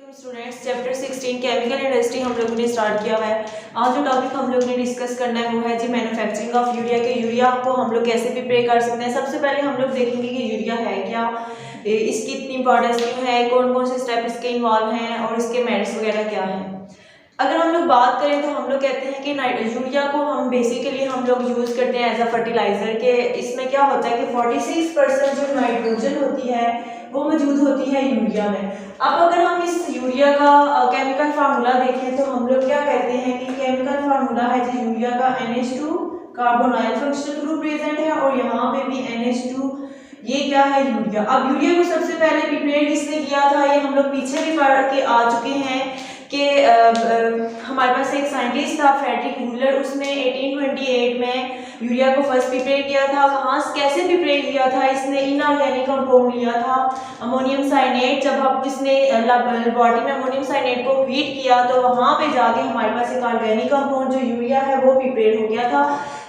Students chapter 16 chemical industry हम लोगों ने स्टार्ट किया हुआ है। आज जो टॉपिक हम लोग ने डिस्कस करना है वो है जी मैन्युफैक्चरिंग ऑफ यूरिया के यूरिया को हम लोग कैसे प्रिपेयर कर सकते हैं। सबसे पहले हम लोग देखेंगे कि यूरिया है क्या, इसकी इतनी इंपॉर्टेंस क्यों है, कौन कौन से स्टेप इसके इन्वॉल्व हैं और इसके मेरिट्स वगैरह क्या हैं। अगर हम लोग बात करें तो हम लोग कहते हैं कि यूरिया को हम बेसिकली हम लोग यूज़ करते हैं एज अ फर्टिलाइज़र के। इसमें क्या होता है कि 46% जो नाइट्रोजन होती है वो मौजूद होती है यूरिया में। अब अगर हम इस यूरिया का केमिकल फार्मूला देखें तो हम लोग क्या कहते हैं कि केमिकल फार्मूला है जी यूरिया का NH2 carbonyl functional group present है और यहाँ पे भी NH2, ये क्या है यूरिया। अब यूरिया को सबसे पहले प्रिपेयर किसने किया था ये हम लोग पीछे भी पढ़ के आ चुके हैं कि हमारे पास एक साइंटिस्ट था फ्रेडरिक वूलर, उसने 1828 में यूरिया को फर्स्ट प्रिपेयर किया था। कहाँ कैसे प्रिपेयर किया था, इसने इनऑर्गेनिक कंपाउंड लिया था अमोनियम साइनेट। जब हम इसने लेबोरेटरी में अमोनियम साइनेट को हीट किया तो वहाँ पे जाके हमारे पास एक ऑर्गेनिक कंपाउंड जो यूरिया है वो प्रिपेयर हो गया था।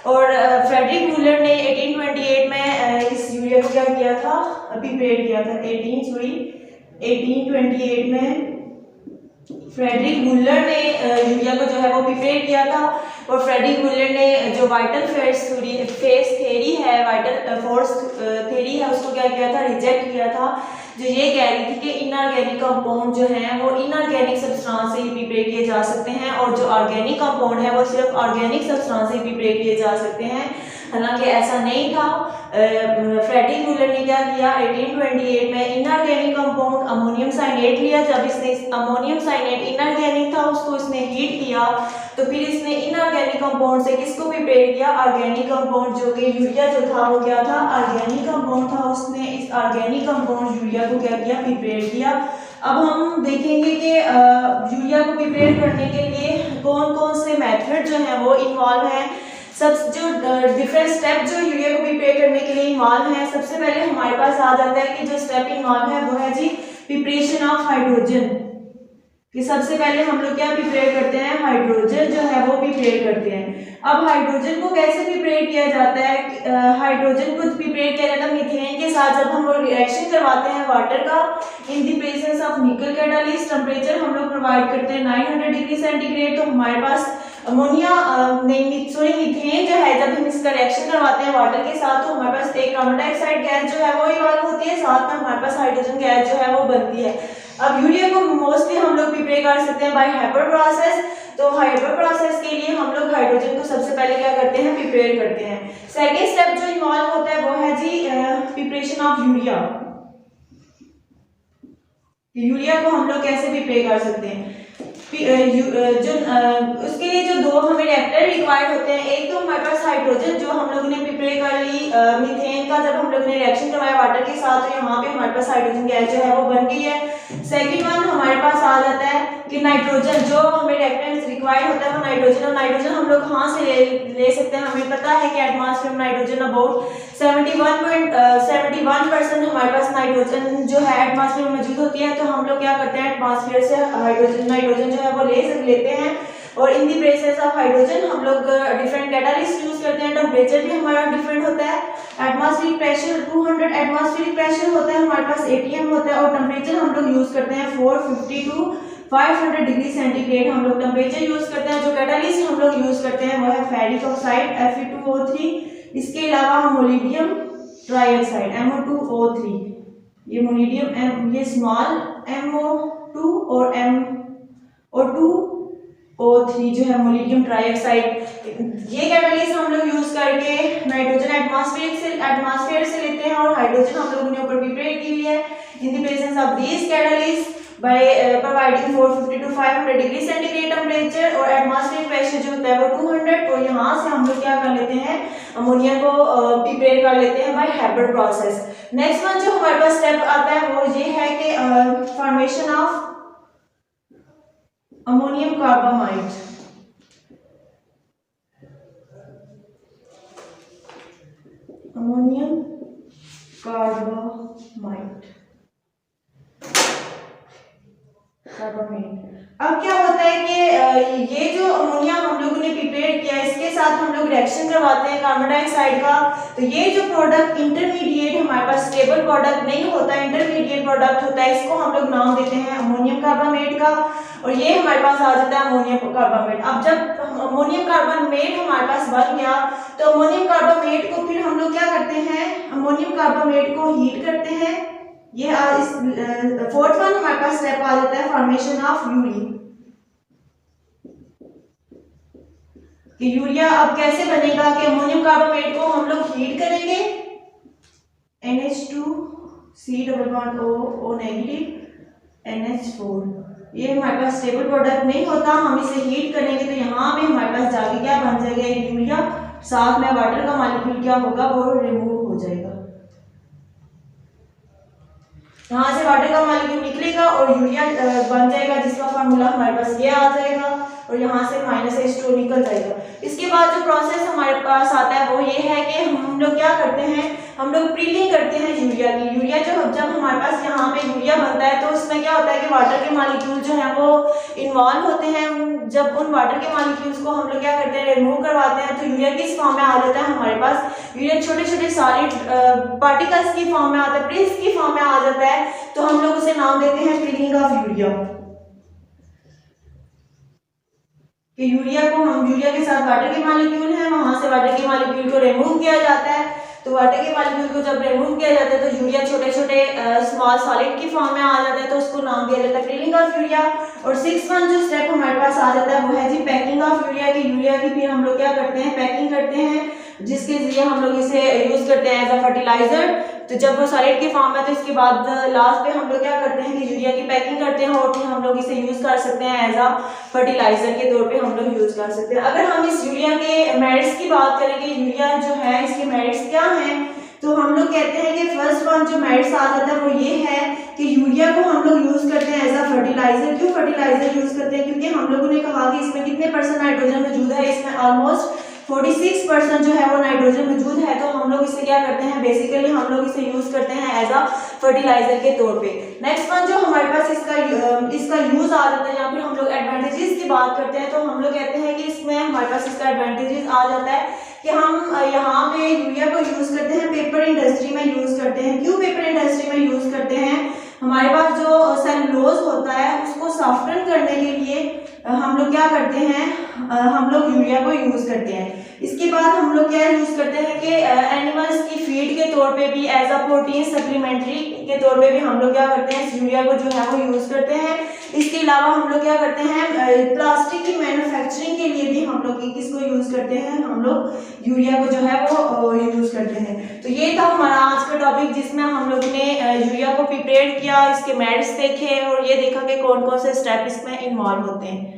और फ्रेडरिक वूलर ने 1828 में इस यूरिया को क्या किया था, प्रिपेयर किया था। 1828 में फ्रेडरिक वूलर ने यूरिया को जो है वो प्रिपेयर किया था। और फ्रेडरिक वूलर ने जो वाइटल फेस थ्योरी है, वाइटल फोर्स थ्योरी है, उसको क्या किया था, रिजेक्ट किया था, जो ये कह रही थी कि इनऑर्गेनिक कंपाउंड जो है वो इनऑर्गेनिक सब्सटेंस से ही प्रिपेयर किए जा सकते हैं और जो ऑर्गेनिक कंपाउंड है वो सिर्फ ऑर्गेनिक सब्सटेंस से ही प्रिपेयर किए जा सकते हैं। हालांकि ऐसा नहीं था। फ्रेडरिक वूलर ने क्या किया, 1828 में इनऑर्गेनिक कंपाउंड अमोनियम साइनेट लिया। जब इसने अमोनियम साइनेट इनऑर्गेनिक था उसको इसने हीट किया तो फिर इसने इनऑर्गेनिक कंपाउंड से किसको प्रिपेयर किया, ऑर्गेनिक कंपाउंड, जो कि यूरिया जो था वो क्या था, ऑर्गेनिक कंपाउंड था। उसने इस ऑर्गेनिक कंपाउंड यूरिया को क्या किया, प्रिपेयर किया। अब हम देखेंगे कि यूरिया को प्रिपेयर करने के लिए कौन कौन से मेथड जो है वो इन्वॉल्व हैं। सब जो डिफरेंट स्टेप जो यूरिया को प्रिपेयर करने के लिए इन्वॉल्व है। सबसे पहले हमारे पास आ जाता है कि जो स्टेप इन्वॉल्व है वो है जी प्रिपरेशन ऑफ हाइड्रोजन। कि सबसे पहले हम लोग क्या प्रिपेयर करते हैं, हाइड्रोजन जो है वो प्रिपेयर करते हैं। अब हाइड्रोजन को कैसे प्रिपेयर किया जाता है, हाइड्रोजन को प्रिपेयर किया जाता है मीथेन के साथ। जब हम लोग रिएक्शन करवाते हैं वाटर का इन द प्रेजेंस ऑफ निकल कैटालिस्ट, टेम्परेचर हम लोग प्रोवाइड करते हैं 900 डिग्री सेंटीग्रेड। तो हमारे पास अमोनिया मीथेन जो है, जब हम इसका रिएक्शन करवाते हैं वाटर के साथ तो हमारे पास एक कार्बन डाइऑक्साइड गैस जो है वो इवॉल्व होती है, साथ में हमारे पास हाइड्रोजन गैस जो है वो बनती है। अब यूरिया को मोस्टली हम लोग प्रिपेयर कर सकते हैं बाय हाइपर प्रोसेस। तो हाइपर प्रोसेस के लिए हम लोग हाइड्रोजन को सबसे पहले क्या करते हैं, प्रिपेयर करते हैं। सेकेंड स्टेप जो इन्वॉल्व होता है वो है जी प्रिपरेशन ऑफ यूरिया। यूरिया को हम लोग कैसे प्रिपेयर कर सकते हैं, जो उसके लिए जो दो हमें रिएक्टर रिक्वायर्ड होते हैं। एक तो हमारे पास हाइड्रोजन जो हम लोगों ने प्रिपेयर कर ली मीथेन का, जब हम लोगों ने रिएक्शन करवाया वाटर के साथ तो यहाँ पे हमारे पास हाइड्रोजन गैस जो है वो बन गई है। सेकंड वन हमारे पास आ जाता है कि नाइट्रोजन, जो हमें रिएक्टेंट रिक्वायर्ड होता है वो नाइट्रोजन। और नाइट्रोजन हम लोग कहाँ से ले सकते हैं, हमें पता है कि एटमॉस्फेयर में नाइट्रोजन अबाउट 71% हमारे पास नाइट्रोजन जो है एटमॉस्फेयर में मौजूद होती है। तो हम लोग क्या करते हैं, एटमॉस्फेयर से नाइट्रोजन जो है वो लेते हैं। और इन दी प्रेजेंस ऑफ हाइड्रोजन हम लोग डिफरेंट कैटालिस्ट यूज करते हैं। टेम्परेचर भी हमारा डिफरेंट होता है। एटमॉस्फेरिक प्रेशर 200 एटमॉस्फेरिक प्रेशर होता है, हमारे पास ATM होता है। और टेम्परेचर हम लोग यूज करते हैं 450 टू 500 डिग्री सेंटीग्रेड हम लोग टेम्परेचर यूज करते हैं। जो कैटालिस्ट हम लोग यूज करते हैं वो है फेरिक ऑक्साइड Fe2O3। इसके अलावा मोलिडियम ट्राइऑक्साइड MO2O3, ये मोलिडियम ये स्मॉल MO2 और MO2O3 जो है मोलिडियम ट्राइऑक्साइड। ये कैटालिस्ट हम लोग यूज करके नाइट्रोजन एटमॉस्फेयर से लेते हैं और हाइड्रोजन हम लोगों ने ऊपर प्रिपेयर की हुई है in the presence of this catalyst by providing 450 to 500 degree centigrade temperature और एटमॉस्फेरिक प्रेशर जो होता है वो 200। तो यहाँ से हम लोग क्या कर लेते हैं, अमोनिया को प्रिपेयर कर लेते हैं by hyper process. Next one जो हमारे पास स्टेप आता है वो ये है कि formation of ammonium carbamide. Ammonium carbamide carbamate. अब क्या होता है कि ये जो अमोनिया हम लोगों ने प्रिपेयर किया है इसके साथ हम लोग रिएक्शन करवाते हैं कार्बन डाइऑक्साइड का, तो ये जो प्रोडक्ट इंटरमीडिएट हमारे पास स्टेबल प्रोडक्ट नहीं होता, इंटरमीडिएट प्रोडक्ट होता है, इसको हम लोग नाम देते हैं अमोनियम कार्बामेट का, और ये हमारे पास आ जाता है अमोनियम कार्बामेट। अब जब अमोनियम कार्बामेट हमारे पास बन गया तो अमोनियम कार्बामेट को फिर हम लोग क्या करते हैं, अमोनियम कार्बामेट को हीट करते हैं। ये इस फोर्थ वन हमारे पास स्टेप आ जाता है फॉर्मेशन ऑफ यूरिन। कि यूरिया अब कैसे बनेगा कि अमोनियम कार्बामेट को हम लोग हीट करेंगे, NH2C double bond O negative NH4, ये हमारे पास स्टेबल प्रोडक्ट नहीं होता, हम इसे हीट करेंगे तो यहाँ पे हमारे पास जाके क्या बन जाएगा यूरिया, साथ में वाटर का मॉलिक्यूल क्या होगा वो रिमूव हो जाएगा, यहाँ से वाटर का मॉलिक्यूल निकलेगा और यूरिया बन जाएगा जिसका फार्मूला हमारे पास ये आ जाएगा, और यहाँ से -H2 निकल जाएगा। इसके बाद जो प्रोसेस हमारे पास आता है वो ये है कि हम लोग क्या करते हैं, हम लोग प्रीलिंग करते हैं यूरिया की। यूरिया जब हमारे पास यहाँ पे यूरिया बनता है तो उसमें क्या होता है कि वाटर के मॉलिक्यूल जो है वो इन्वॉल्व होते हैं। जब उन वाटर के मॉलिक्यूल्स को हम लोग क्या करते हैं, रिमूव करवाते हैं, तो यूरिया किस फॉर्म में आ जाता है हमारे पास, यूरिया छोटे छोटे सॉलिड पार्टिकल्स की फॉर्म में आता है, प्रिल्स की फॉर्म में आ जाता है, तो हम लोग उसे नाम देते हैं प्रीलिंग ऑफ यूरिया। कि यूरिया के साथ वाटर के मॉलिक्यूल है, वहां से वाटर के मॉलिक्यूल को रिमूव किया जाता है, तो वाटर के मॉलिक्यूल को जब रिमूव किया जाता है तो यूरिया छोटे छोटे स्मॉल सॉलिड की फॉर्म में आ जाता है, तो उसको नाम दिया जाता है प्रीलिंग ऑफ यूरिया। और 6th जो स्टेप हमारे पास आ जाता है वो है जी पैकिंग ऑफ यूरिया। की यूरिया की फिर हम लोग क्या करते हैं, पैकिंग करते हैं, जिसके लिए हम लोग इसे यूज करते हैं एज अ फर्टिलाइजर। तो जब वो सॉलिड के फॉर्म में तो इसके बाद लास्ट पे हम लोग क्या करते हैं कि यूरिया की पैकिंग करते हैं और फिर हम लोग इसे यूज कर सकते हैं एज अ फर्टिलाइजर के तौर पे हम लोग यूज कर सकते हैं। अगर हम इस यूरिया के मेरिट्स की बात करें कि यूरिया जो है इसके मेरिट्स क्या हैं, तो हम लोग कहते हैं कि फर्स्ट वन जो मेरिट्स आ जाता है वो ये है कि यूरिया को हम लोग यूज करते हैं एज अ फर्टिलाइजर। क्यों फर्टिलाइजर यूज करते हैं, क्योंकि हम लोगों ने कहा कि इसमें कितने % नाइट्रोजन मौजूद है, इसमें ऑलमोस्ट 46% जो है वो नाइट्रोजन मौजूद है, तो हम लोग इसे क्या करते हैं, बेसिकली हम लोग इसे यूज करते हैं एज अ फर्टिलाइजर के तौर पे। नेक्स्ट वन जो हमारे पास इसका यूज आ जाता है, या फिर हम लोग एडवांटेजेस की बात करते हैं, तो हम लोग कहते हैं कि इसमें हमारे पास इसका एडवांटेजेस आ जाता है कि हम यहाँ पे यूरिया को यूज करते हैं, पेपर इंडस्ट्री में यूज करते हैं। क्यों पेपर इंडस्ट्री में यूज करते हैं, हमारे पास जो सेलुलोज होता है उसको सॉफ्टन करने के लिए हम लोग क्या करते हैं, हम लोग यूरिया को यूज करते हैं। इसके बाद हम लोग क्या यूज करते हैं कि एनिमल्स की फीड के तौर पे भी एज अ प्रोटीन सप्लीमेंट्री के तौर पे भी हम लोग क्या करते हैं, इस यूरिया को जो है वो यूज करते हैं। इसके अलावा हम लोग क्या करते हैं, प्लास्टिक की मैन्युफैक्चरिंग के लिए भी हम लोग किसको यूज करते हैं, हम लोग यूरिया को जो है वो यूज करते हैं। तो ये था हमारा आज का टॉपिक जिसमें हम लोग ने यूरिया को प्रिपेयर किया, इसके मेरिट्स देखे और ये देखा कि कौन कौन से स्टेप इसमें इन्वॉल्व होते हैं।